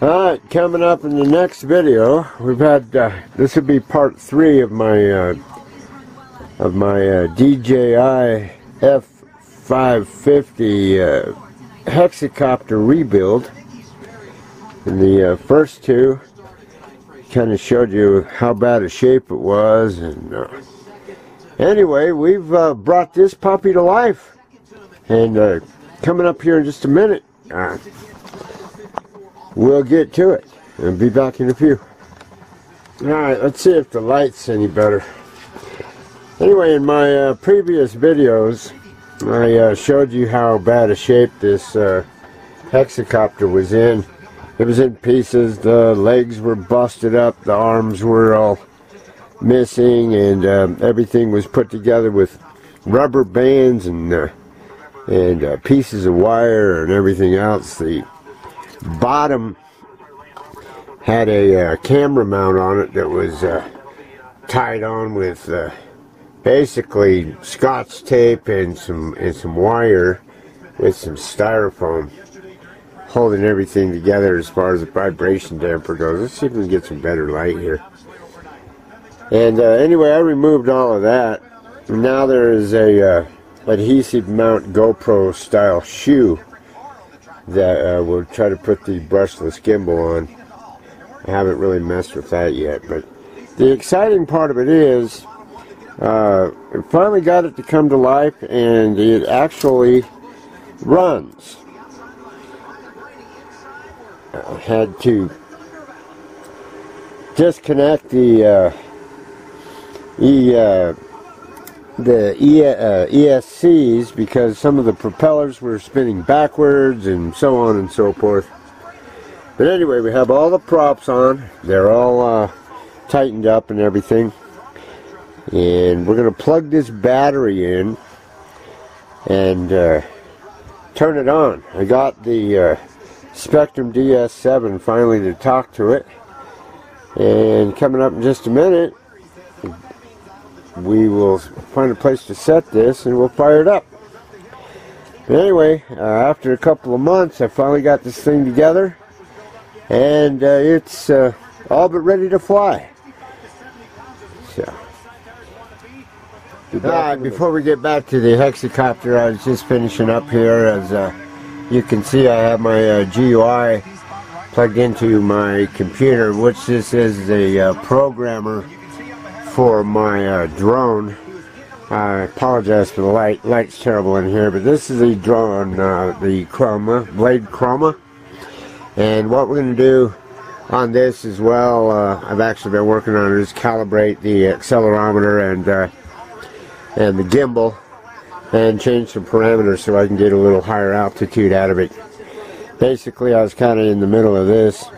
Alright, coming up in the next video, we've had, this would be part 3 of my DJI F550 Hexecopter rebuild. In the first 2, kind of showed you how bad a shape it was, and anyway, we've brought this puppy to life, and coming up here in just a minute, we'll get to it and be back in a few. Alright, let's see if the light's any better. Anyway, in my previous videos, I showed you how bad a shape this Hexecopter was in. It was in pieces, the legs were busted up, the arms were all missing, and everything was put together with rubber bands and pieces of wire and everything else. The bottom had a camera mount on it that was tied on with basically Scotch tape and some wire with some styrofoam, holding everything together as far as the vibration damper goes. Let's see if we can get some better light here. And anyway, I removed all of that. And now there is a adhesive mount GoPro style shoe that we'll try to put the brushless gimbal on. I haven't really messed with that yet, but the exciting part of it is we finally got it to come to life, and it actually runs. I had to disconnect the ESCs because some of the propellers were spinning backwards and so on and so forth. But anyway, we have all the props on. They're all tightened up and everything. And we're going to plug this battery in and turn it on. I got the Spectrum DS7 finally to talk to it. And coming up in just a minute, we will find a place to set this and we'll fire it up. But anyway, after a couple of months, I finally got this thing together, and it's all but ready to fly. So, before we get back to the Hexecopter, I was just finishing up here. As you can see, I have my GUI plugged into my computer, which this is the programmer for my drone. I apologize for the light. Light's terrible in here, but this is the drone, the Blade Chroma. And what we're going to do on this as well, I've actually been working on it, is calibrate the accelerometer and the gimbal, and change some parameters so I can get a little higher altitude out of it. Basically, I was kind of in the middle of this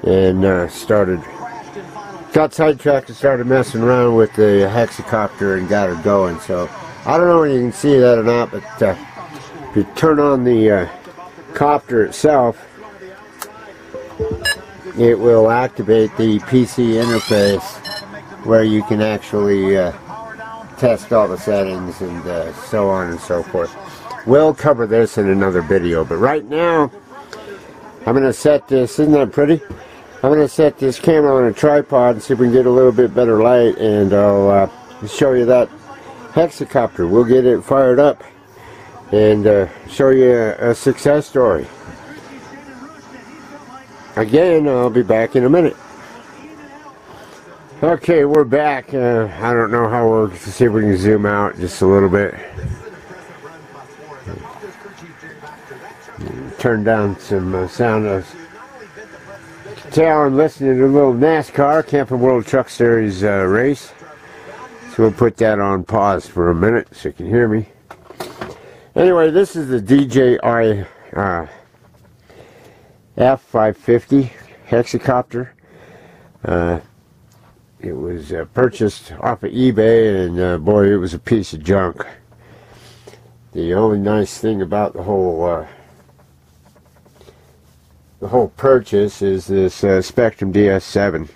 and got sidetracked and started messing around with the Hexecopter and got her going. So I don't know if you can see that or not, but if you turn on the copter itself, it will activate the PC interface where you can actually test all the settings and so on and so forth. We'll cover this in another video, but right now I'm going to set this, isn't that pretty? I'm going to set this camera on a tripod and see if we can get a little bit better light, and I'll show you that Hexecopter. We'll get it fired up and show you a success story. Again, I'll be back in a minute. Okay, we're back. I don't know how we'll see if we can zoom out just a little bit. Turn down some sound. Tell I'm listening to a little NASCAR, Camping World Truck Series race. So we'll put that on pause for a minute so you can hear me. Anyway, this is the DJI F550 Hexecopter. It was purchased off of eBay, and boy, it was a piece of junk. The only nice thing about the whole purchase is this Spectrum DX7.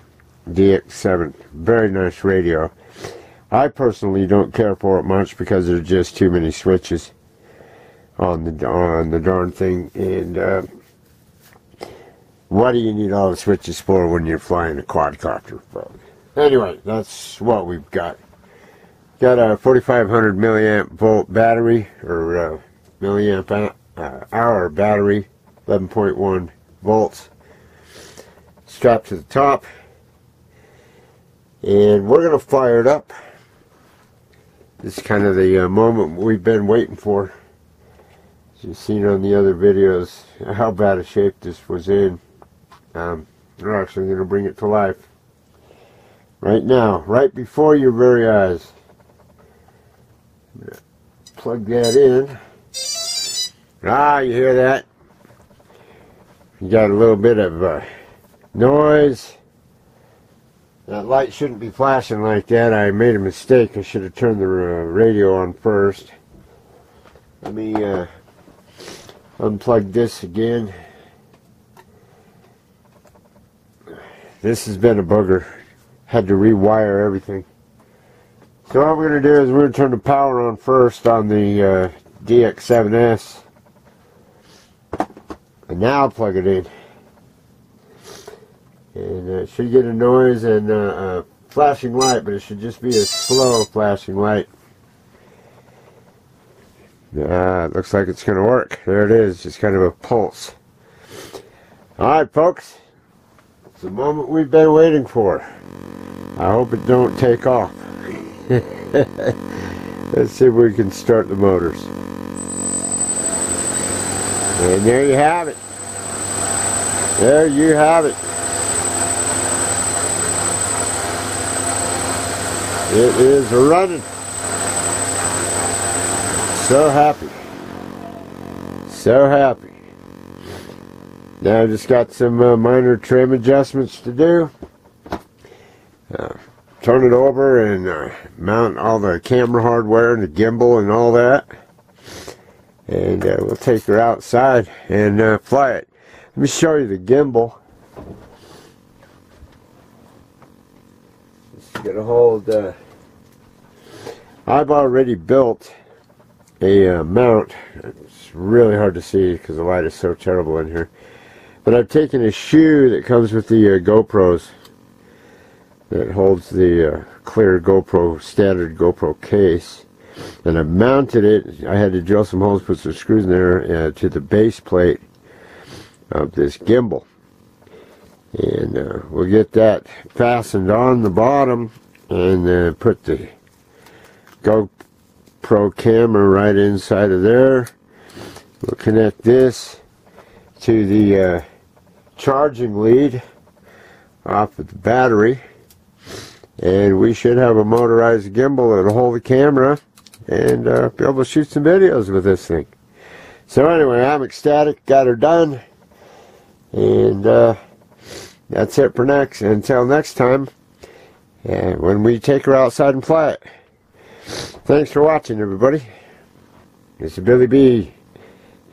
Very nice radio. I personally don't care for it much because there's just too many switches on the darn thing, and what do you need all the switches for when you're flying a quadcopter? But anyway, that's what we've got. Got a 4,500 milliamp volt battery, or milliamp hour battery, 11.1 volts, strapped to the top, and we're going to fire it up. This is kind of the moment we've been waiting for. As you've seen on the other videos, how bad a shape this was in. We're actually going to bring it to life right now, right before your very eyes. Plug that in. Ah, you hear that? You got a little bit of noise. That light shouldn't be flashing like that. I made a mistake. I should have turned the radio on first. Let me unplug this again. This has been a booger. Had to rewire everything. So what we're going to do is we're going to turn the power on first on the DX7S. And now plug it in. And it should get a noise and a flashing light, but it should just be a slow flashing light. It looks like it's going to work. There it is, just kind of a pulse. Alright folks, it's the moment we've been waiting for. I hope it don't take off. Let's see if we can start the motors. And there you have it. There you have it. It is running. So happy. So happy. Now I just got some minor trim adjustments to do. Turn it over and mount all the camera hardware and the gimbal and all that. And we'll take her outside and fly it. Let me show you the gimbal. Just get a hold. I've already built a mount. It's really hard to see because the light is so terrible in here. But I've taken a shoe that comes with the GoPros that holds the clear GoPro, standard GoPro case. And I mounted it. I had to drill some holes, put some screws in there to the base plate of this gimbal. And we'll get that fastened on the bottom and put the GoPro camera right inside of there. We'll connect this to the charging lead off of the battery. And we should have a motorized gimbal that'll hold the camera and be able to shoot some videos with this thing. So anyway, I'm ecstatic. Got her done. And that's it for next. Until next time, when we take her outside and fly it. Thanks for watching, everybody. This is Billy B.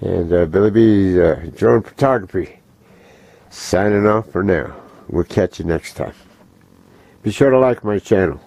And Billy B's drone photography. Signing off for now. We'll catch you next time. Be sure to like my channel.